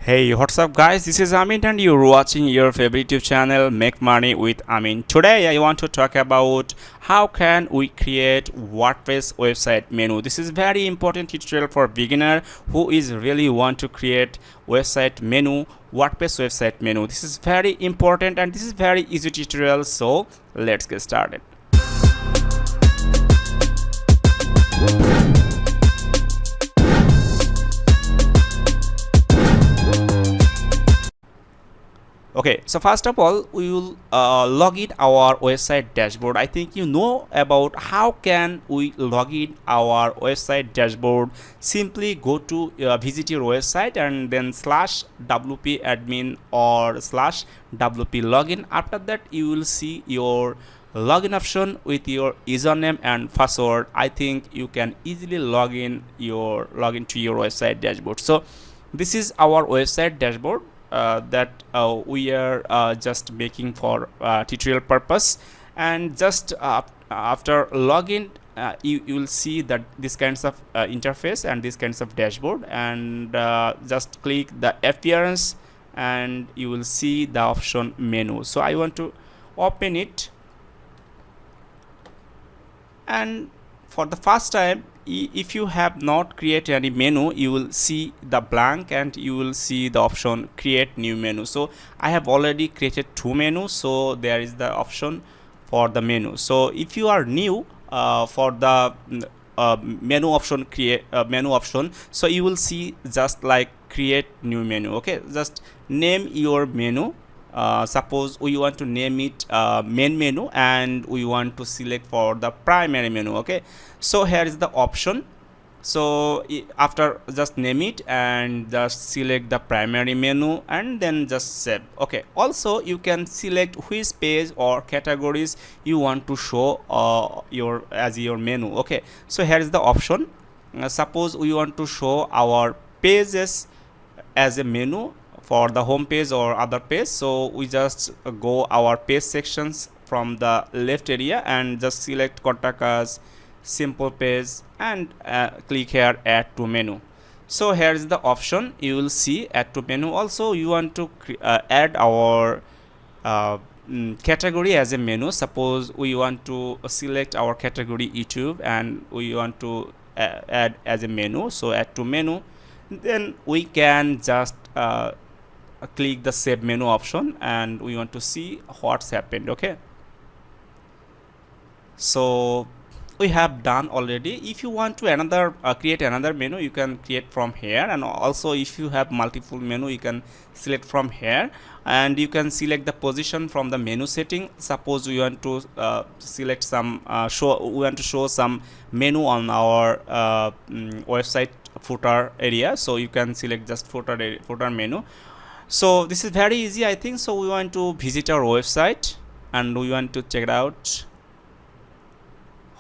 Hey, what's up, guys? This is Amin, and you're watching your favorite YouTube channel, Make Money with Amin. Today, I want to talk about how can we create WordPress website menu. This is very important tutorial for beginner who is really want to create website menu, WordPress website menu. This is very important, and this is very easy tutorial. So let's get started. Okay, so first of all, we will log in our website dashboard. I think you know about how can we log in our website dashboard. Simply go to visit your website and then /wp admin or /wp login. After that, you will see your login option with your username and password. I think you can easily log in to your website dashboard. So this is our website dashboard that we are just making for tutorial purpose, and just after login you will see that this kinds of interface and this kinds of dashboard, and just click the appearance and you will see the option menu. So I want to open it, and for the first time, if you have not created any menu, you will see the blank and you will see the option create new menu. So I have already created two menus, so there is the option for the menu. So if you are new for the menu option, create menu option, so you will see just like create new menu. Okay, just name your menu. Suppose we want to name it main menu, and we want to select for the primary menu. Okay, so here is the option. So after just name it and just select the primary menu and then just save. Okay, also you can select which page or categories you want to show your menu. Okay, so here is the option. Suppose we want to show our pages as a menu for the home page or other page, so we just go our page sections from the left area and just select contact us, simple page, and click here add to menu. So here is the option, you will see add to menu. Also you want to add our category as a menu. Suppose we want to select our category YouTube and we want to add as a menu, so add to menu. Then we can just click the save menu option and we want to see what's happened. Okay, so we have done already. If you want to create another menu, you can create from here, and also if you have multiple menu, you can select from here, and you can select the position from the menu setting. Suppose we want to select some we want to show some menu on our website footer area, so you can select just footer menu. So this is very easy, I think. So we want to visit our website and we want to check it out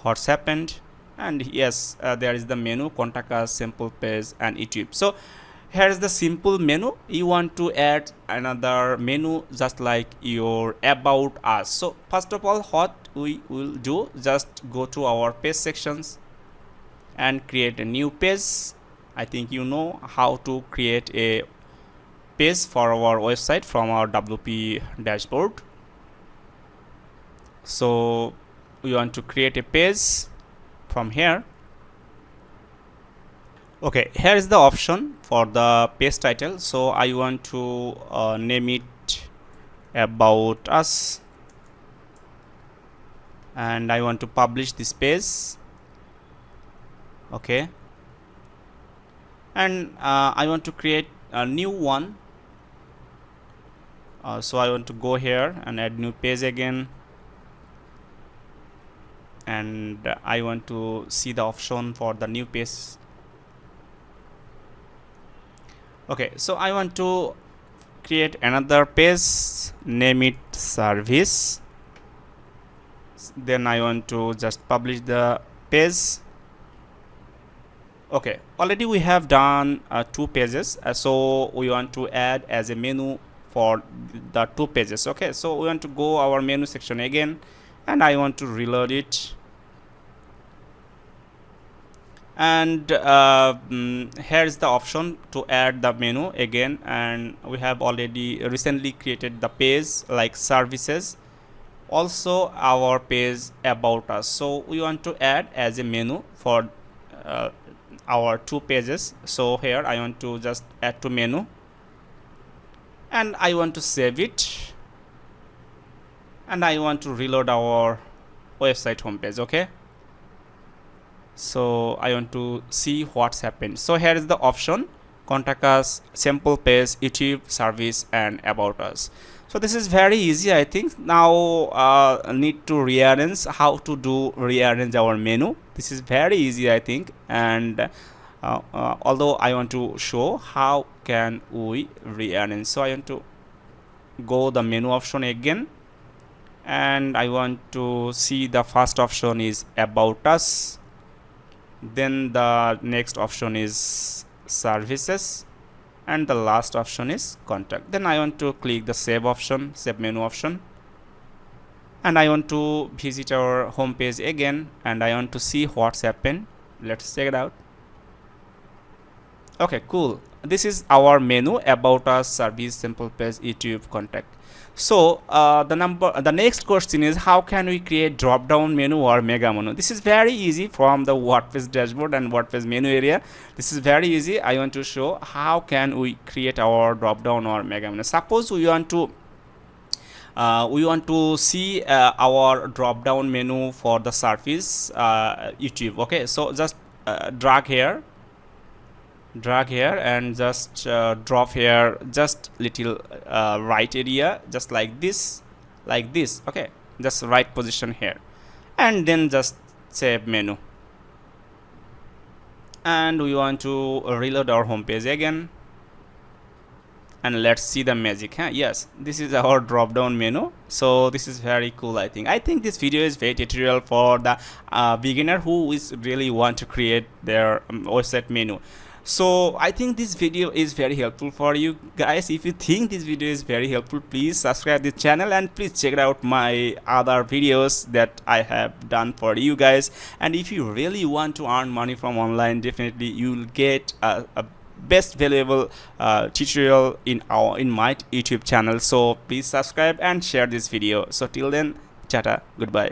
what's happened, and yes, there is the menu contact us, simple page, and YouTube. So here is the simple menu. You want to add another menu just like your about us. So first of all, what we will do, just go to our page sections and create a new page. I think you know how to create a page for our website from our WP dashboard. So we want to create a page from here. Okay, here is the option for the page title. So I want to name it about us, and I want to publish this page. Okay, and I want to create a new one. So I want to go here and add new page again, and I want to see the option for the new page. Okay, so I want to create another page, name it service. Then I want to just publish the page. Okay, already we have done two pages, so we want to add as a menu for the two pages. Okay, so we want to go our menu section again, and I want to reload it. And here's the option to add the menu again, and we have already recently created the page like services, also our page about us. So we want to add as a menu for uh, our two pages. So here I want to just add to menu, and I want to save it, and I want to reload our website homepage. Okay, so I want to see what's happened. So here is the option: contact us, sample page, YouTube, service, and about us. So this is very easy. I think now need to rearrange. How to do rearrange our menu? This is very easy, I think. And although I want to show how can we rearrange, so I want to go the menu option again, and I want to see the first option is about us, then the next option is services, and the last option is contact. Then I want to click the save option, save menu option, and I want to visit our home page again, and I want to see what's happened. Let's check it out. Okay, cool. This is our menu: about us, service, simple page, YouTube, contact. So the next question is, how can we create drop down menu or mega menu? This is very easy from the WordPress dashboard and WordPress menu area. This is very easy. I want to show how can we create our drop down or mega menu. Suppose we want to see our drop down menu for the service YouTube. Okay, so just drag here, and just drop here just little right area, just like this, okay, just right position here, and then just save menu, and we want to reload our home page again, and let's see the magic. Yes, this is our drop down menu. So this is very cool. I think this video is very tutorial for the beginner who is really want to create their website menu. So I think this video is very helpful for you guys. If you think this video is very helpful, please subscribe this channel, and please check out my other videos that I have done for you guys. And if you really want to earn money from online, definitely you'll get a best valuable tutorial in my YouTube channel. So please subscribe and share this video. So till then, tata, goodbye.